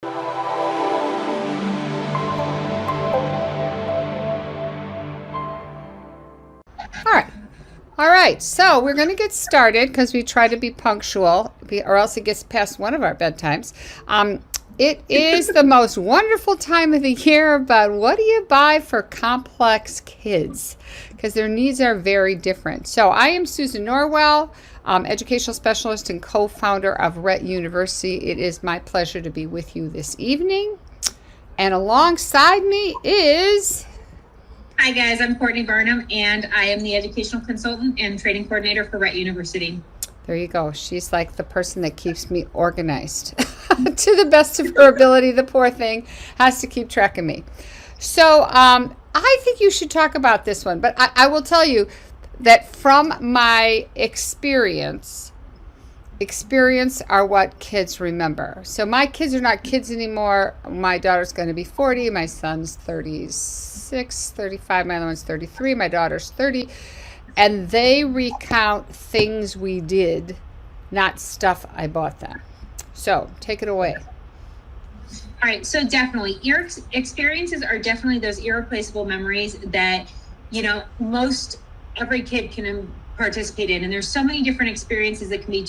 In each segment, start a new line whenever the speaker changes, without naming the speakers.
All right. All right. So we're going to get started because we try to be punctual or else it gets past one of our bedtimes. It is the most wonderful time of the year, but what do you buy for complex kids? Because their needs are very different. So I am Susan Norwell, educational specialist and co-founder of Rett University. It is my pleasure to be with you this evening. And alongside me is...
Hi guys, I'm Courtney Burnham, and I am the educational consultant and training coordinator for Rett University.
There you go. She's like the person that keeps me organized to the best of her ability. The poor thing has to keep track of me. So I think you should talk about this one, but I will tell you that from my experience are what kids remember. So my kids are not kids anymore. My daughter's going to be 40. My son's 36, 35. My other one's 33. My daughter's 30. And they recount things we did, not stuff I bought them. So take it away.
All right, so definitely, your experiences are definitely those irreplaceable memories that, most every kid can participate in. And there's so many different experiences that can be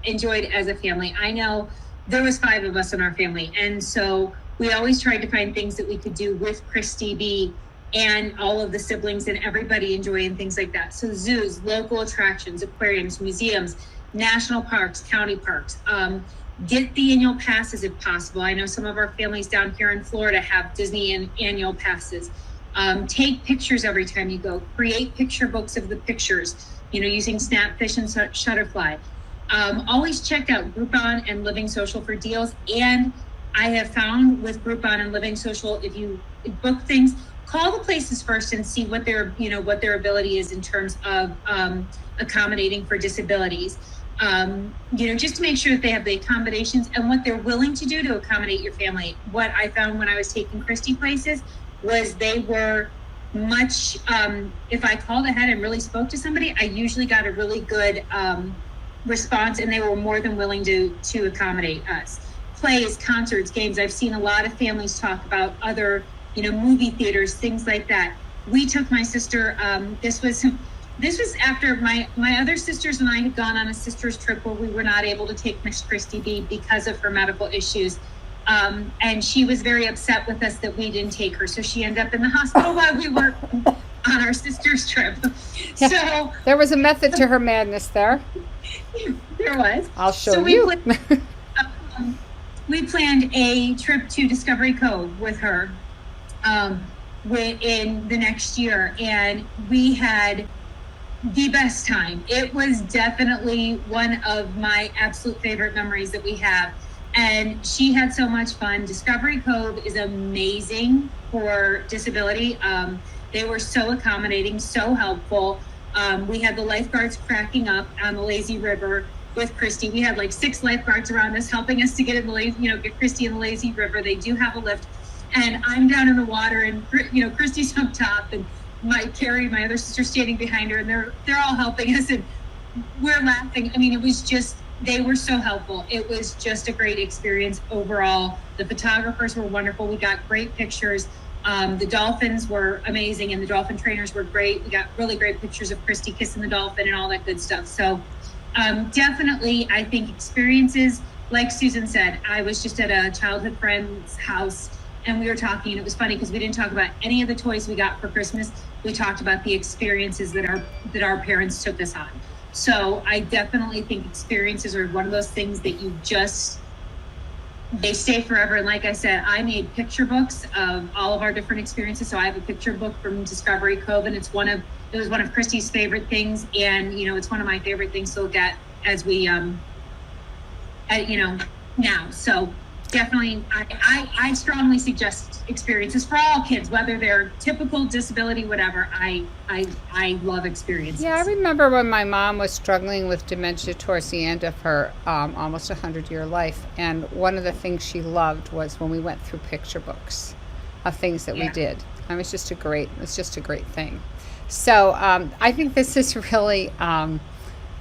enjoyed as a family. I know there was 5 of us in our family. And so we always tried to find things that we could do with Christy B and all of the siblings and everybody enjoy and things like that. So zoos, local attractions, aquariums, museums, national parks, county parks. Get the annual passes if possible. I know some of our families down here in Florida have Disney annual passes. Take pictures every time you go. Create picture books of the pictures, using Snapfish and Shutterfly. Always check out Groupon and Living Social for deals. And I have found with Groupon and Living Social, if you book things, call the places first and see what their ability is in terms of accommodating for disabilities. Just to make sure that they have the accommodations and what they're willing to do to accommodate your family. What I found when I was taking Christy places was they were much, if I called ahead and really spoke to somebody, I usually got a really good response, and they were more than willing to accommodate us. Plays, concerts, games. I've seen a lot of families talk about other, movie theaters, things like that. We took my sister, this was after my other sisters and I had gone on a sister's trip where we were not able to take Miss Christy B because of her medical issues. And she was very upset with us that we didn't take her. So she ended up in the hospital while we were on our sister's trip.
Yeah,
so
there was a method to her madness there.
There was.
I'll show you.
We planned a trip to Discovery Cove with her in the next year. And we had the best time. It was definitely one of my absolute favorite memories that we have. And she had so much fun. Discovery Cove is amazing for disability. They were so accommodating, so helpful. We had the lifeguards cracking up on the lazy river with Christy. We had like 6 lifeguards around us helping us to get in the get Christy in the lazy river. They do have a lift. And I'm down in the water, and Christy's up top, and Carrie, my other sister, standing behind her, and they're all helping us, and we're laughing. I mean, it was just, they were so helpful. It was just a great experience overall. The photographers were wonderful. We got great pictures. The dolphins were amazing, and the dolphin trainers were great. We got really great pictures of Christy kissing the dolphin and all that good stuff. So definitely, I think experiences, like Susan said, I was just at a childhood friend's house, and we were talking, and it was funny because we didn't talk about any of the toys we got for Christmas. We talked about the experiences that our parents took us on. So I definitely think experiences are one of those things that they stay forever. And like I said, I made picture books of all of our different experiences. So I have a picture book from Discovery Cove, and it was one of Christy's favorite things. And, it's one of my favorite things to look at as we, now. So definitely, I strongly suggest experiences for all kids, whether they're typical, disability, whatever. I love experiences.
Yeah, I remember when my mom was struggling with dementia towards the end of her almost 100-year life, and one of the things she loved was when we went through picture books of things that we did. It was just a great thing. So I think this is really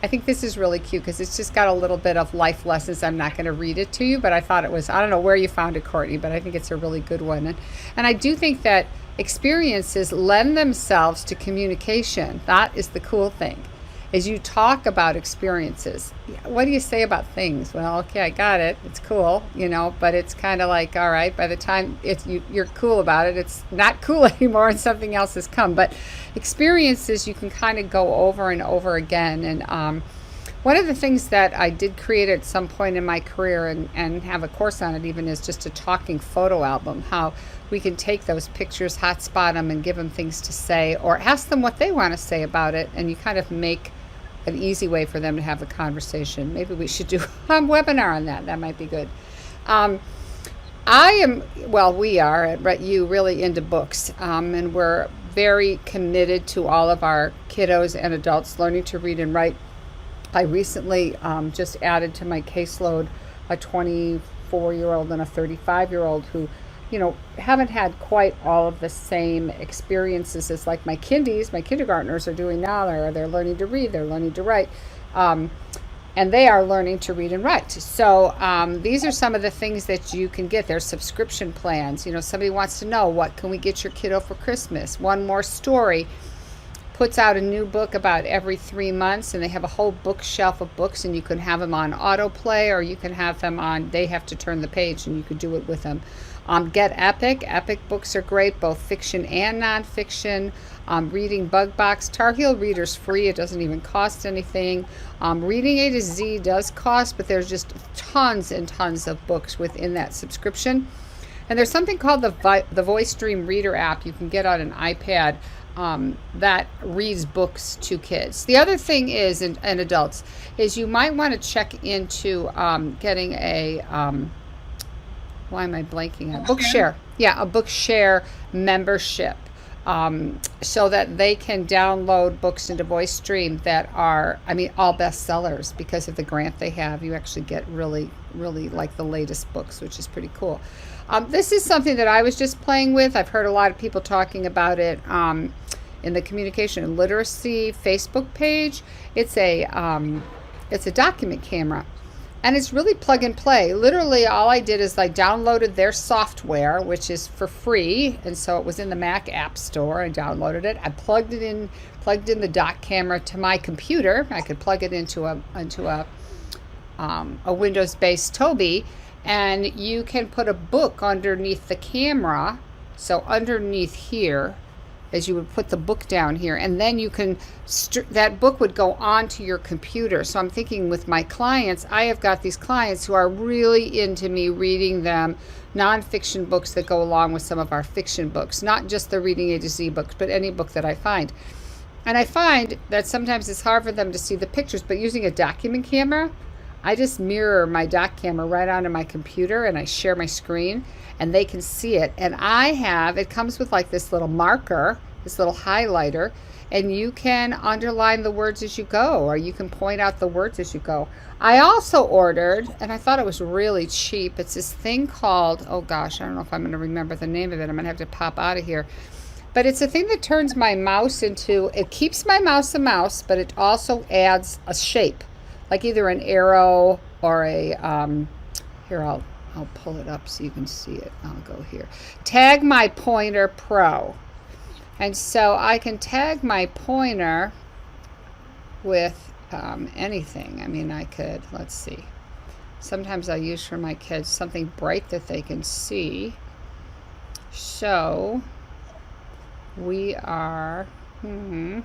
I think this is really cute because it's just got a little bit of life lessons. I'm not going to read it to you, but I thought it was, I don't know where you found it, Courtney, but I think it's a really good one. And I do think that experiences lend themselves to communication. That is the cool thing, is you talk about experiences. What do you say about things? Well, okay, I got it. It's cool, but it's kind of like, all right, by the time you're cool about it, it's not cool anymore and something else has come. But experiences you can kind of go over and over again. And one of the things that I did create at some point in my career and have a course on it even is just a talking photo album, how we can take those pictures, hotspot them, and give them things to say or ask them what they want to say about it. And you kind of make an easy way for them to have a conversation. Maybe we should do a webinar on that. That might be good. We are at Rett U really into books, and we're very committed to all of our kiddos and adults learning to read and write. I recently just added to my caseload a 24-year-old and a 35-year-old who, haven't had quite all of the same experiences as like my kindergartners are doing now. They're learning to read, they're learning to write, and they are learning to read and write. So these are some of the things that you can get. There's subscription plans. Somebody wants to know, what can we get your kiddo for Christmas? One More Story puts out a new book about every 3 months, and they have a whole bookshelf of books, and you can have them on autoplay, or you can have them on, they have to turn the page, and you could do it with them. Get Epic. Epic books are great, both fiction and nonfiction. Reading Bug Box. Tar Heel Reader's free. It doesn't even cost anything. Reading A to Z does cost, but there's just tons and tons of books within that subscription. And there's something called the Voice Dream Reader app you can get on an iPad that reads books to kids. The other thing is, and adults, is you might want to check into getting a why am I blanking on Bookshare? Yeah, a Bookshare membership, so that they can download books into Voice Stream that are, all bestsellers because of the grant they have. You actually get really, really like the latest books, which is pretty cool. This is something that I was just playing with. I've heard a lot of people talking about it in the Communication and Literacy Facebook page. It's a document camera. And it's really plug and play. Literally, all I did is I downloaded their software, which is for free, and so it was in the Mac App Store. I downloaded it. I plugged in the dock camera to my computer. I could plug it into a Windows-based Toby, and you can put a book underneath the camera. So underneath here, as you would put the book down here, and then you can, that book would go onto your computer. So I'm thinking with my clients, I have got these clients who are really into me reading them nonfiction books that go along with some of our fiction books, not just the Reading A to Z books, but any book that I find. And I find that sometimes it's hard for them to see the pictures, but using a document camera, I just mirror my doc camera right onto my computer and I share my screen and they can see it. And it comes with like this little marker, this little highlighter, and you can underline the words as you go, or you can point out the words as you go. I also ordered, and I thought it was really cheap, it's this thing called, oh gosh, I don't know if I'm going to remember the name of it. I'm going to have to pop out of here. But it's a thing that turns my mouse it keeps my mouse a mouse, but it also adds a shape, like either an arrow or a, here, I'll pull it up so you can see it. I'll go here. Tag My Pointer Pro. And so I can tag my pointer with anything. I could, let's see. Sometimes I use for my kids something bright that they can see. So we are,
Oh,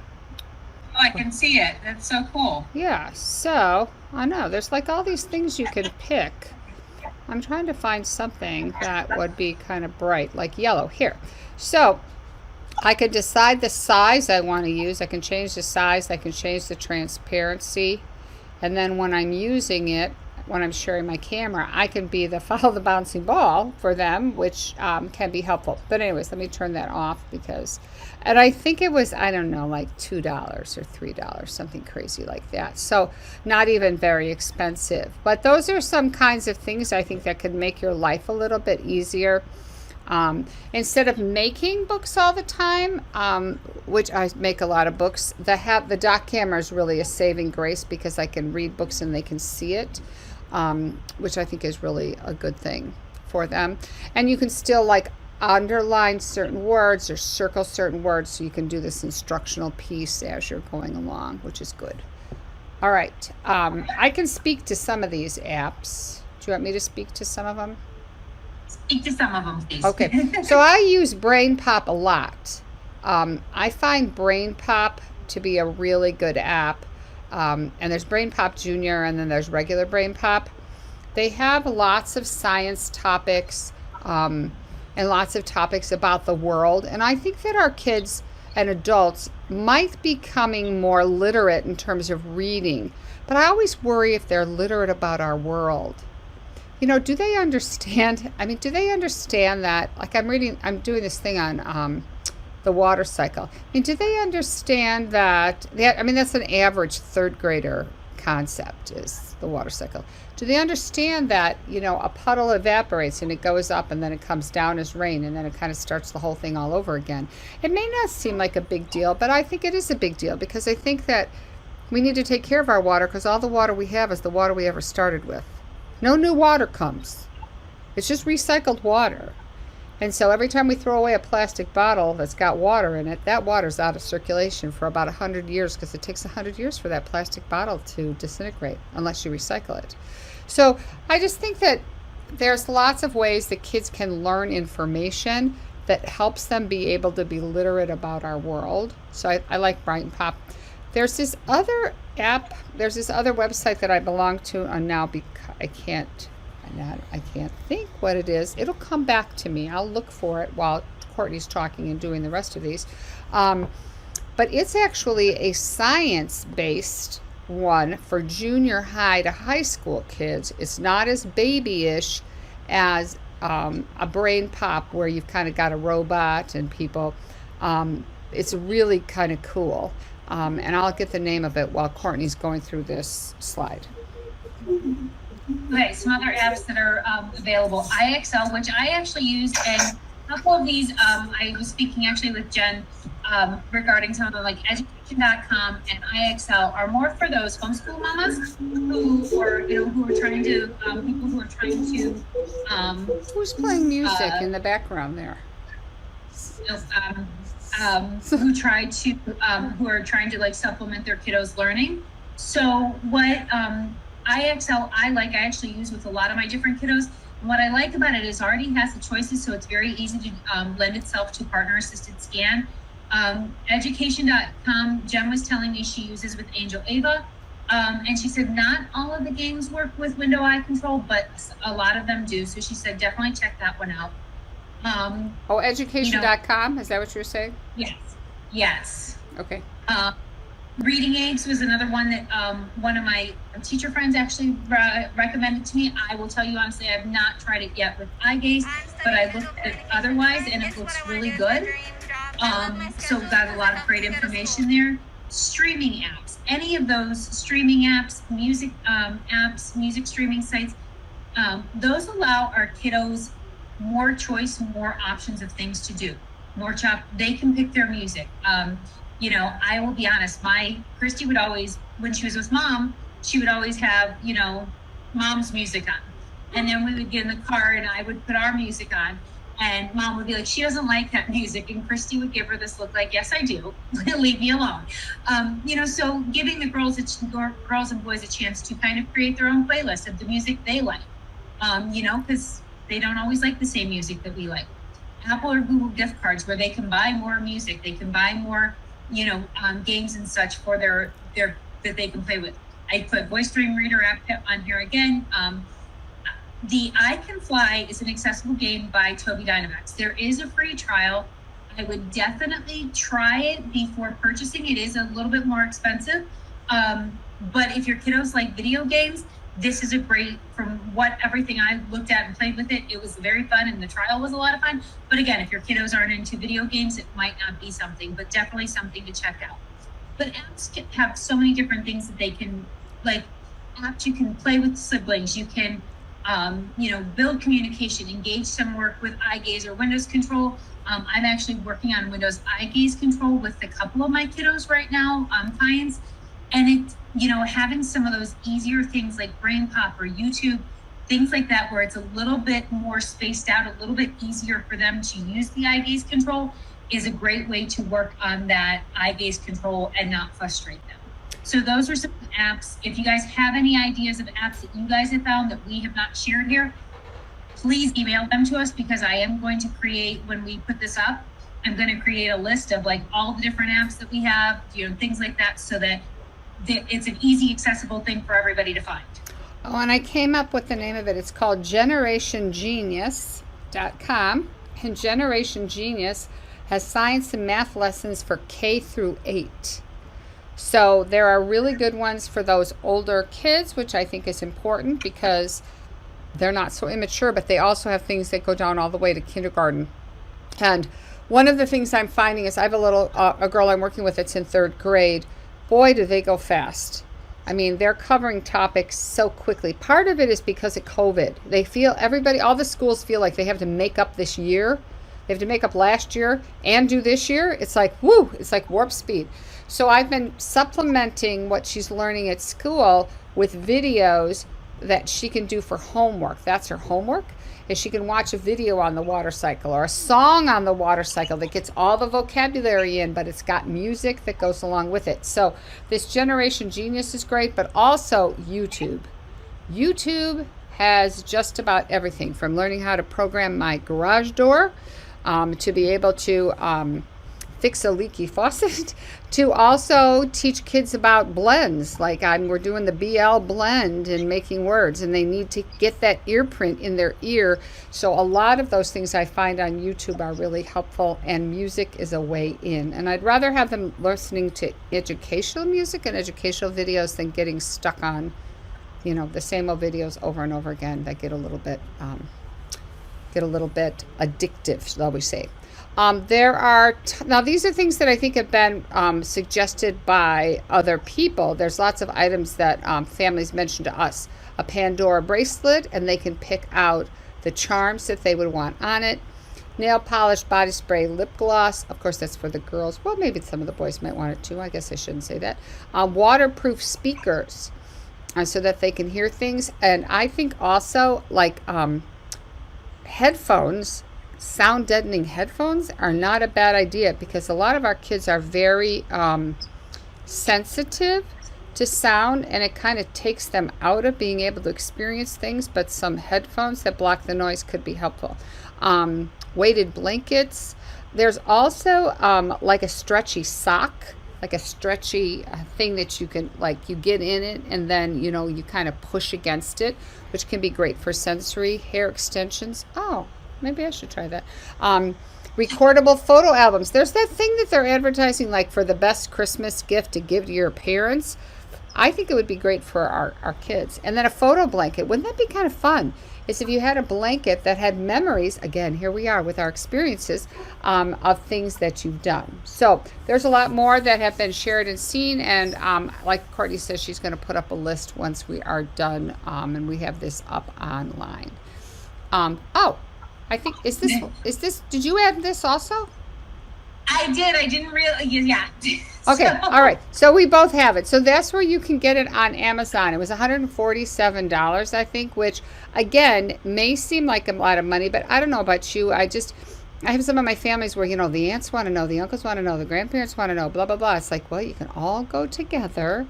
I can see it. That's so cool.
Yeah, so I know there's like all these things you can pick. I'm trying to find something that would be kind of bright, like yellow. Here. So I could decide the size I want to use. I can change the size. I can change the transparency. And then when I'm using it, when I'm sharing my camera, I can be the follow the bouncing ball for them, which can be helpful. But anyways, let me turn that off and I think it was, I don't know, like $2 or $3, something crazy like that. So not even very expensive. But those are some kinds of things I think that could make your life a little bit easier. Instead of making books all the time, which I make a lot of books, the dock camera is really a saving grace because I can read books and they can see it, which I think is really a good thing for them. And you can still like underline certain words or circle certain words, so you can do this instructional piece as you're going along, which is good. All right, I can speak to some of these apps. Do you want me to speak to some of them?
Speak to some of them, please.
Okay, so I use Brain Pop a lot. I find Brain Pop to be a really good app. And there's Brain Pop Junior, and then there's regular Brain Pop. They have lots of science topics and lots of topics about the world. And I think that our kids and adults might be becoming more literate in terms of reading. But I always worry if they're literate about our world. You know, do they understand? I mean, do they understand that? Like I'm doing this thing on the water cycle. I mean, do they understand that? I mean, that's an average third grader concept, is the water cycle. Do they understand that, you know, a puddle evaporates and it goes up and then it comes down as rain and then it kind of starts the whole thing all over again? It may not seem like a big deal, but I think it is a big deal because I think that we need to take care of our water because all the water we have is the water we ever started with. No new water comes. It's just recycled water. And so every time we throw away a plastic bottle that's got water in it, that water's out of circulation for about 100 years because it takes 100 years for that plastic bottle to disintegrate unless you recycle it. So I just think that there's lots of ways that kids can learn information that helps them be able to be literate about our world. So I like Brain Pop. There's this other app, there's this other website that I belong to, and now I can't think what it is. It'll come back to me. I'll look for it while Courtney's talking and doing the rest of these. But it's actually a science-based one for junior high to high school kids. It's not as babyish as a Brain Pop where you've kind of got a robot and people. It's really kind of cool. And I'll get the name of it while Courtney's going through this slide.
Okay, some other apps that are available. IXL, which I actually used, and a couple of these, I was speaking actually with Jen regarding some of them, like education.com and IXL are more for those homeschool mamas who are trying to, people who are trying to.
Who's playing music in the background there?
Who are trying to like supplement their kiddos' learning. So what IXL I actually use with a lot of my different kiddos. And what I like about it is already has the choices, so it's very easy to lend itself to partner-assisted scan. Education.com, Jen was telling me she uses with Angel Ava, and she said not all of the games work with window eye control, but a lot of them do. So she said definitely check that one out.
Education.com, is that what you were saying?
Yes.
Okay.
Reading Aids was another one that one of my teacher friends actually recommended to me. I will tell you honestly, I have not tried it yet with eye gaze, but I looked at it otherwise and it looks really good. So got a lot of great information there. Streaming apps, any of those streaming apps, music music streaming sites, those allow our kiddos more choice, more options of things to do. They can pick their music. You know, I will be honest, Christy would always, when she was with mom, she would always have, you know, mom's music on. And then we would get in the car and I would put our music on and mom would be like, she doesn't like that music. And Christy would give her this look like, yes, I do. Leave me alone. You know, so giving the girls and boys a chance to kind of create their own playlist of the music they like, you know, because they don't always like the same music that we like. Apple or Google gift cards where they can buy more music, they can buy more, you know, games and such for their that they can play with. I put Voice Dream Reader app on here again. The I Can Fly is an accessible game by Toby Dynamax. There is a free trial. I would definitely try it before purchasing. It is a little bit more expensive. But if your kiddos like video games, this is a great, from everything I looked at and played with it, it was very fun and the trial was a lot of fun. But again, if your kiddos aren't into video games, it might not be something, but definitely something to check out. But apps can have so many different things that they can, like apps you can play with siblings. You can build communication, engage some work with eye gaze or Windows control. I'm actually working on Windows eye gaze control with a couple of my kiddos right now, clients. And it, having some of those easier things like Brain Pop or YouTube, things like that, where it's a little bit more spaced out, a little bit easier for them to use the eye gaze control, is a great way to work on that eye gaze control and not frustrate them. So those are some apps. If you guys have any ideas of apps that you guys have found that we have not shared here, please email them to us, because I am going to create, when we put this up, I'm going to create a list of like all the different apps that we have, things like that, so that it's an easy, accessible thing for everybody to find.
Oh, and I came up with the name of it. It's called GenerationGenius.com. And Generation Genius has science and math lessons for K through 8. So there are really good ones for those older kids, which I think is important because they're not so immature, but they also have things that go down all the way to kindergarten. And one of the things I'm finding is I have a girl I'm working with that's in 3rd grade. Boy, do they go fast. I mean, they're covering topics so quickly. Part of it is because of COVID. They feel, all the schools feel like they have to make up this year. They have to make up last year and do this year. It's like, woo, it's like warp speed. So I've been supplementing what she's learning at school with videos that she can do for homework. That's her homework, is she can watch a video on the water cycle or a song on the water cycle that gets all the vocabulary in, but it's got music that goes along with it. So this Generation Genius is great, but also YouTube. YouTube has just about everything, from learning how to program my garage door, to be able to fix a leaky faucet, to also teach kids about blends. Like we're doing the BL blend and making words, and they need to get that ear print in their ear. So a lot of those things I find on YouTube are really helpful, and music is a way in. And I'd rather have them listening to educational music and educational videos than getting stuck on, the same old videos over and over again that get a little bit addictive, shall we say. Now these are things that I think have been suggested by other people. There's lots of items that families mention to us. A Pandora bracelet, and they can pick out the charms that they would want on it. Nail polish, body spray, lip gloss. Of course, that's for the girls. Well, maybe some of the boys might want it too. I guess I shouldn't say that. Waterproof speakers, so that they can hear things. And I think also like headphones. Sound deadening headphones are not a bad idea, because a lot of our kids are very sensitive to sound, and it kind of takes them out of being able to experience things. But some headphones that block the noise could be helpful. Weighted blankets. There's also like a stretchy sock, like a stretchy thing that you can, like, you get in it and then you kind of push against it, which can be great for sensory. Hair extensions. Oh, maybe I should try that. Recordable photo albums. There's that thing that they're advertising, like, for the best Christmas gift to give to your parents. I think it would be great for our kids. And then a photo blanket. Wouldn't that be kind of fun? Is if you had a blanket that had memories, again, here we are with our experiences, of things that you've done. So there's a lot more that have been shared and seen. And like Courtney says, she's going to put up a list once we are done, and we have this up online. I think, is this, did you add this also?
I did. I didn't realize. Yeah.
Okay. All right. So we both have it. So that's where you can get it on Amazon. It was $147, I think, which again may seem like a lot of money, but I don't know about you. I have some of my families where, the aunts want to know, the uncles want to know, the grandparents want to know, blah, blah, blah. It's like, well, you can all go together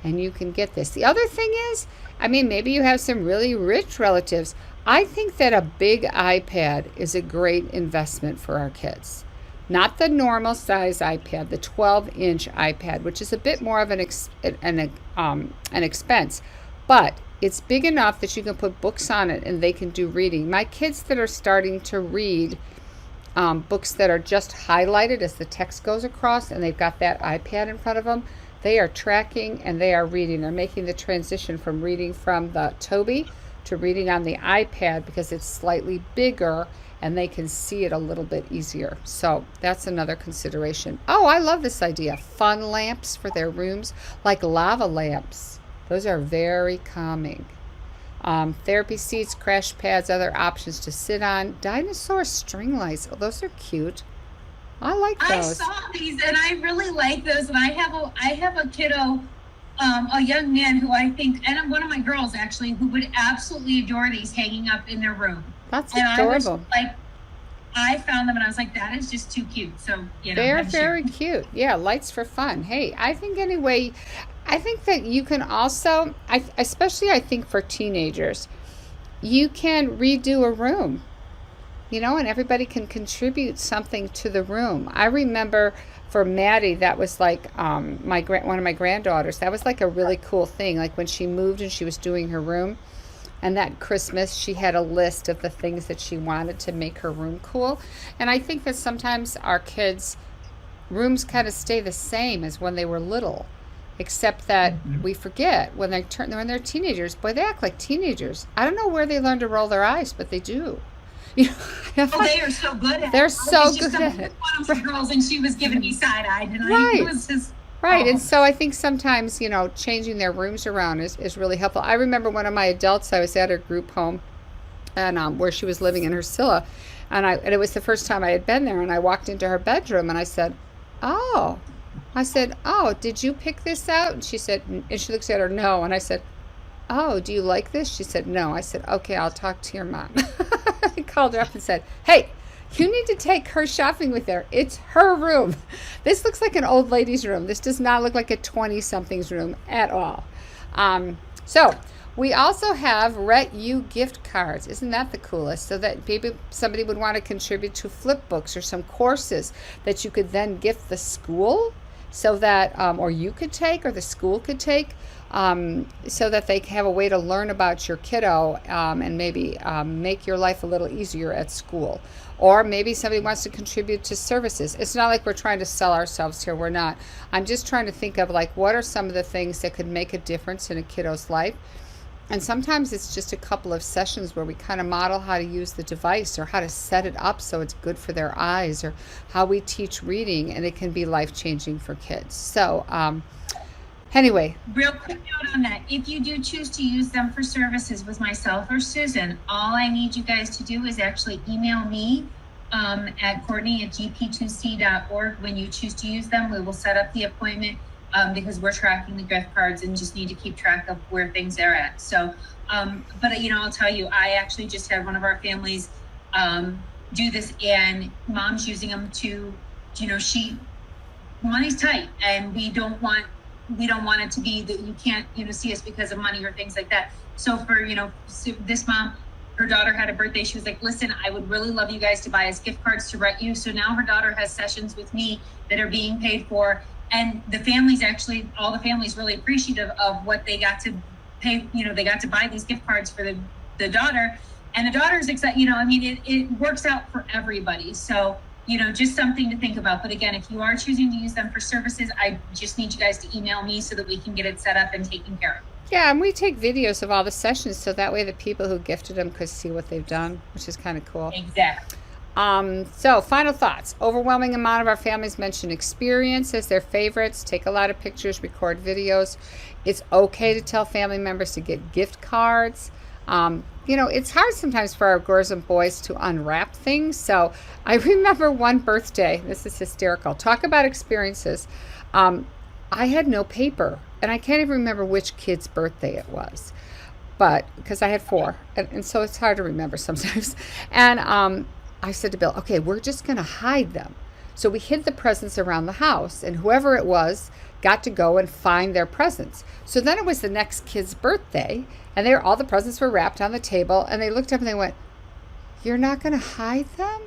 and you can get this. The other thing is, maybe you have some really rich relatives. I think that a big iPad is a great investment for our kids. Not the normal size iPad, the 12-inch iPad, which is a bit more of an expense, but it's big enough that you can put books on it and they can do reading. My kids that are starting to read books that are just highlighted as the text goes across, and they've got that iPad in front of them, they are tracking and they are reading. They're making the transition from reading from the Toby to reading on the iPad because it's slightly bigger and they can see it a little bit easier. So that's another consideration. Oh, I love this idea. Fun lamps for their rooms, like lava lamps. Those are very calming. Therapy seats, crash pads, other options to sit on. Dinosaur string lights. Oh, those are cute. I like
I
those.
saw these and I really like those. And I have a kiddo, a young man who I think, and one of my girls actually, who would absolutely adore these hanging up in their room.
That's
And
adorable.
I found them and I was like, that is just too cute. So,
They're very cute. Yeah, lights for fun. Hey, I think anyway, I think that you can also, especially I think for teenagers, you can redo a room, and everybody can contribute something to the room. I remember for Maddie, that was like one of my granddaughters. That was like a really cool thing. Like when she moved and she was doing her room, and that Christmas, she had a list of the things that she wanted to make her room cool. And I think that sometimes our kids' rooms kind of stay the same as when they were little, except that we forget when they're teenagers. Boy, they act like teenagers. I don't know where they learn to roll their eyes, but they do.
They are so good at it.
They're so good at it.
One of the girls, and she was giving me side-eyed, and
Right.
it was just...
Right, and so I think sometimes, changing their rooms around is really helpful. I remember one of my adults, I was at her group home, and where she was living in Ursula, and it was the first time I had been there, and I walked into her bedroom, and I said, oh, did you pick this out? And she said, and she looks at her, no, and I said, oh, do you like this? She said, no. I said, okay, I'll talk to your mom. I called her up and said, hey, you need to take her shopping with her. It's her room. This looks like an old lady's room. This does not look like a 20-something's room at all. So we also have Rett U Gift cards. Isn't that the coolest? So that maybe somebody would want to contribute to flip books or some courses that you could then gift the school, so that, or you could take, or the school could take, so that they have a way to learn about your kiddo, and maybe make your life a little easier at school. Or maybe somebody wants to contribute to services. It's not like we're trying to sell ourselves here. We're not. I'm just trying to think of what are some of the things that could make a difference in a kiddo's life. And sometimes it's just a couple of sessions where we kind of model how to use the device, or how to set it up so it's good for their eyes, or how we teach reading, and it can be life-changing for kids. So anyway.
Real quick note on that. If you do choose to use them for services with myself or Susan, all I need you guys to do is actually email me at Courtney@gp2c.org. When you choose to use them, we will set up the appointment, because we're tracking the gift cards and just need to keep track of where things are at. So, but I'll tell you, I actually just had one of our families do this, and mom's using them to, money's tight, and we don't want it to be that you can't, see us because of money or things like that. So for, this mom, her daughter had a birthday. She was like, listen, I would really love you guys to buy us gift cards to Rett U. So now her daughter has sessions with me that are being paid for. And the families all the families really appreciative of what they got to pay. They got to buy these gift cards for the daughter, and the daughter's excited. It works out for everybody. So, just something to think about. But again, if you are choosing to use them for services, I just need you guys to email me so that we can get it set up and taken care of.
Yeah, and we take videos of all the sessions, so that way the people who gifted them could see what they've done, which is kind of cool.
Exactly.
So final thoughts. Overwhelming amount of our families mention experience as their favorites. Take a lot of pictures, record videos. It's okay to tell family members to get gift cards. It's hard sometimes for our girls and boys to unwrap things. So I remember one birthday, this is hysterical. Talk about experiences. I had no paper, and I can't even remember which kid's birthday it was, but because I had 4, and so it's hard to remember sometimes. And I said to Bill, okay, we're just going to hide them. So we hid the presents around the house, and whoever it was got to go and find their presents. So then it was the next kid's birthday, and all the presents were wrapped on the table, and they looked up and they went, you're not going to hide them?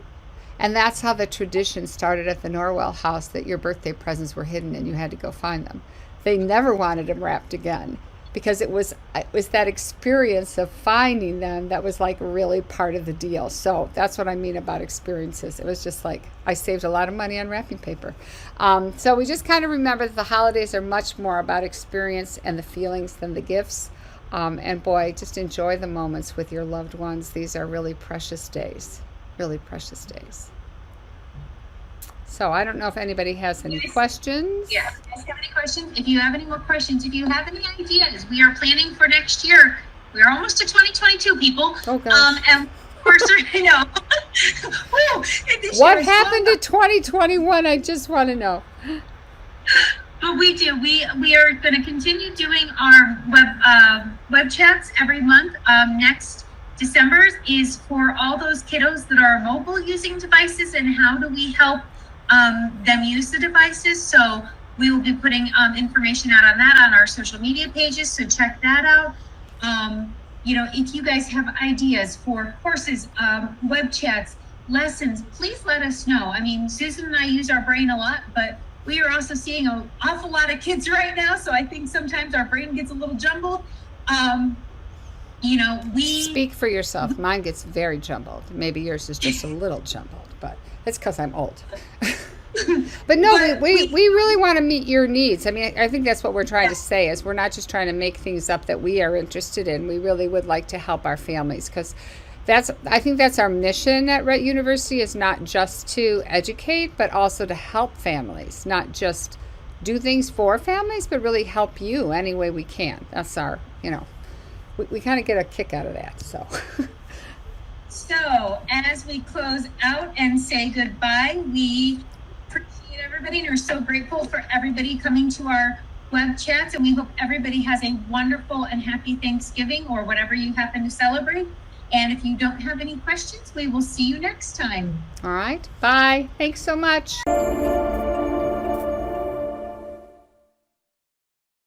And that's how the tradition started at the Norwell house, that your birthday presents were hidden and you had to go find them. They never wanted them wrapped again, because it was that experience of finding them that was really part of the deal. So that's what I mean about experiences. It was just I saved a lot of money on wrapping paper. So we just kind of remember that the holidays are much more about experience and the feelings than the gifts. And boy, just enjoy the moments with your loved ones. These are really precious days, really precious days. So I don't know if anybody has any questions.
Yeah, if you guys have any questions, if you have any more questions, if you have any ideas, we are planning for next year we're almost to 2022, people.
Oh, gosh.
And of course, I know. Woo, this year
What
is
happened
so-
to 2021? I just want to know.
But we do. We are going to continue doing our web chats every month. Next December is for all those kiddos that are mobile using devices, and how do we help them use the devices. So we will be putting information out on that on our social media pages. So check that out. If you guys have ideas for courses, web chats, lessons, please let us know. I mean, Susan and I use our brain a lot, but we are also seeing an awful lot of kids right now. So I think sometimes our brain gets a little jumbled.
Speak for yourself. Mine gets very jumbled. Maybe yours is just a little jumbled, but it's because I'm old. But no, we really want to meet your needs. I mean, I think that's what we're trying to say, is we're not just trying to make things up that we are interested in. We really would like to help our families, because I think that's our mission at Rett University, is not just to educate, but also to help families, not just do things for families, but really help you any way we can. That's our, we kind of get a kick out of that.
So as we close out and say goodbye, we appreciate everybody and are so grateful for everybody coming to our web chats, and we hope everybody has a wonderful and happy Thanksgiving, or whatever you happen to celebrate. And if you don't have any questions, we will see you next time.
All right. Bye. Thanks so much.